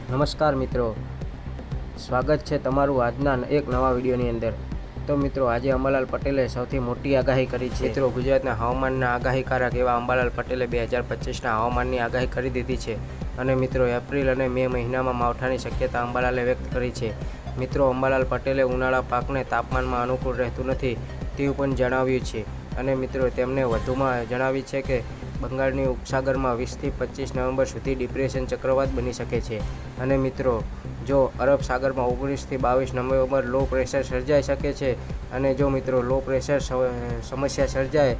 નમસ્કાર મિત્રો, સ્વાગત છે તમારું આજના એક નવા વિડીયોની અંદર। તો મિત્રો, આજે અંબાલાલ પટેલે સૌથી મોટી આગાહી કરી છે। મિત્રો, ગુજરાતના હવામાનના આગાહીકારક એવા અંબાલાલ પટેલે 2025ના હવામાનની આગાહી કરી દીધી છે અને મિત્રો એપ્રિલ અને મે મહિનામાં માવઠાની શક્યતા અંબાલાલે વ્યક્ત કરી છે। મિત્રો, અંબાલાલ પટેલે ઉનાળા પાકને તાપમાનમાં અનુકૂળ રહેતું નથી તેવું પણ જણાવ્યું છે અને મિત્રો તેમણે વધુમાં જણાવ્યું છે કે બંગાળની ઉપસાગરમાં 20થી 25 નવેમ્બર સુધી ડિપ્રેશન ચક્રવાત બની શકે છે અને મિત્રો જો અરબ સાગરમાં 19થી 22 નવેમ્બર લો પ્રેશર સર્જાઈ શકે છે અને જો મિત્રો લો પ્રેશર સમસ્યા સર્જાય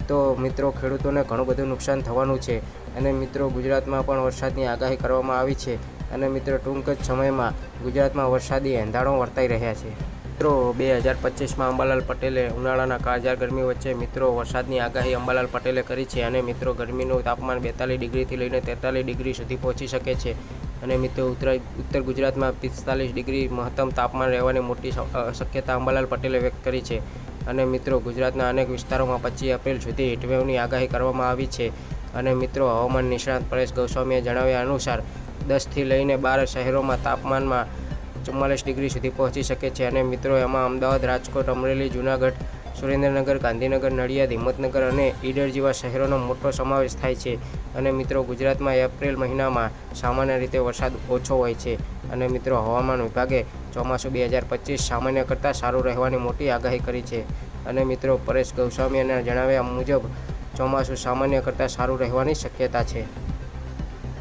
તો મિત્રો ખેડૂતોને ઘણું બધું નુકસાન થવાનું છે અને મિત્રો ગુજરાતમાં પણ વરસાદની આગાહી કરવામાં આવી છે અને મિત્રો ટૂંક જ સમયમાં ગુજરાતમાં વરસાદી એંધાણો વર્તાઈ રહ્યા છે। મિત્રો 2025માં અંબાલાલ પટેલે ઉનાળાના કાળઝાળ ગરમી વચ્ચે મિત્રો વરસાદની આગાહી અંબાલાલ પટેલે કરી છે અને મિત્રો ગરમીનું તાપમાન 42 ડિગ્રીથી લઈને 43 ડિગ્રી સુધી પહોંચી શકે છે અને મિત્રો ઉત્તર ગુજરાતમાં 45 ડિગ્રી મહત્તમ તાપમાન રહેવાની મોટી શક્યતા અંબાલાલ પટેલે વ્યક્ત કરી છે અને મિત્રો ગુજરાતના અનેક વિસ્તારોમાં 25 એપ્રિલ સુધી હીટવેવની આગાહી કરવામાં આવી છે અને મિત્રો હવામાન નિષ્ણાત પરેશ ગૌસ્વામીએ જણાવ્યા અનુસાર 10થી લઈને 12 શહેરોમાં તાપમાનમાં 44 ડિગ્રી સુધી પહોંચી શકે છે અને મિત્રો એમાં અમદાવાદ, રાજકોટ, અમરેલી, જૂનાગઢ, સુરેન્દ્રનગર, ગાંધીનગર, નડિયાદ, હિંમતનગર અને ઈડર જેવા શહેરોનો મોટો સમાવેશ થાય છે અને મિત્રો ગુજરાતમાં એપ્રિલ મહિનામાં સામાન્ય રીતે વરસાદ ઓછો હોય છે અને મિત્રો હવામાન વિભાગે ચોમાસું 2025 સામાન્ય કરતાં સારું રહેવાની મોટી આગાહી કરી છે અને મિત્રો પરેશ ગૌસ્વામીના જણાવ્યા મુજબ ચોમાસું સામાન્ય કરતાં સારું રહેવાની શક્યતા છે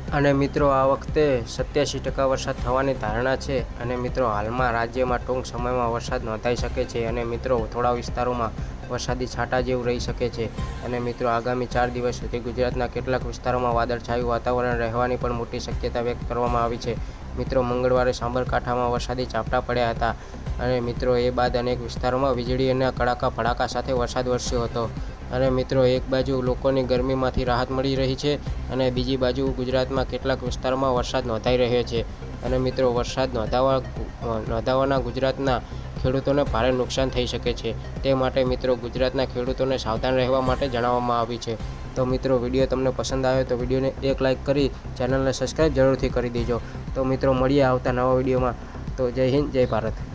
અને મિત્રો આ વખતે 87% વરસાદ થવાની ધારણા છે અને મિત્રો હાલમાં રાજ્યમાં ટૂંક સમયમાં વરસાદ નોંધાઈ શકે છે અને મિત્રો થોડા વિસ્તારોમાં વરસાદી છાંટા જેવું રહી શકે છે અને મિત્રો આગામી 4 દિવસ સુધી ગુજરાતના કેટલાક વિસ્તારોમાં વાદળછાયું વાતાવરણ રહેવાની પણ મોટી શક્યતા વ્યક્ત કરવામાં આવી છે। મિત્રો મંગળવારે સાબરકાંઠામાં વરસાદી ઝાપટા પડ્યા હતા અને મિત્રો એ બાદ અનેક વિસ્તારોમાં વીજળી અને કડાકા ભડાકા સાથે વરસાદ વરસ્યો હતો અને મિત્રો એક બાજુ લોકોની ગરમીમાંથી રાહત મળી રહી છે અને બીજી બાજુ ગુજરાતમાં કેટલાક વિસ્તારોમાં વરસાદ નોંધાઈ રહ્યો છે અને મિત્રો વરસાદ નોંધાવાના ગુજરાતના ખેડૂતોને ભારે નુકસાન થઈ શકે છે તે માટે મિત્રો ગુજરાતના ખેડૂતોને સાવધાન રહેવા માટે જણાવવામાં આવ્યું છે। તો મિત્રો વિડીયો તમને પસંદ આવ્યો તો વિડીયોને એક લાઇક કરી ચેનલને સબસ્ક્રાઈબ જરૂરથી કરી દેજો। તો મિત્રો મળીએ આવતા નવા વિડીયોમાં। તો જય હિન્દ, જય ભારત।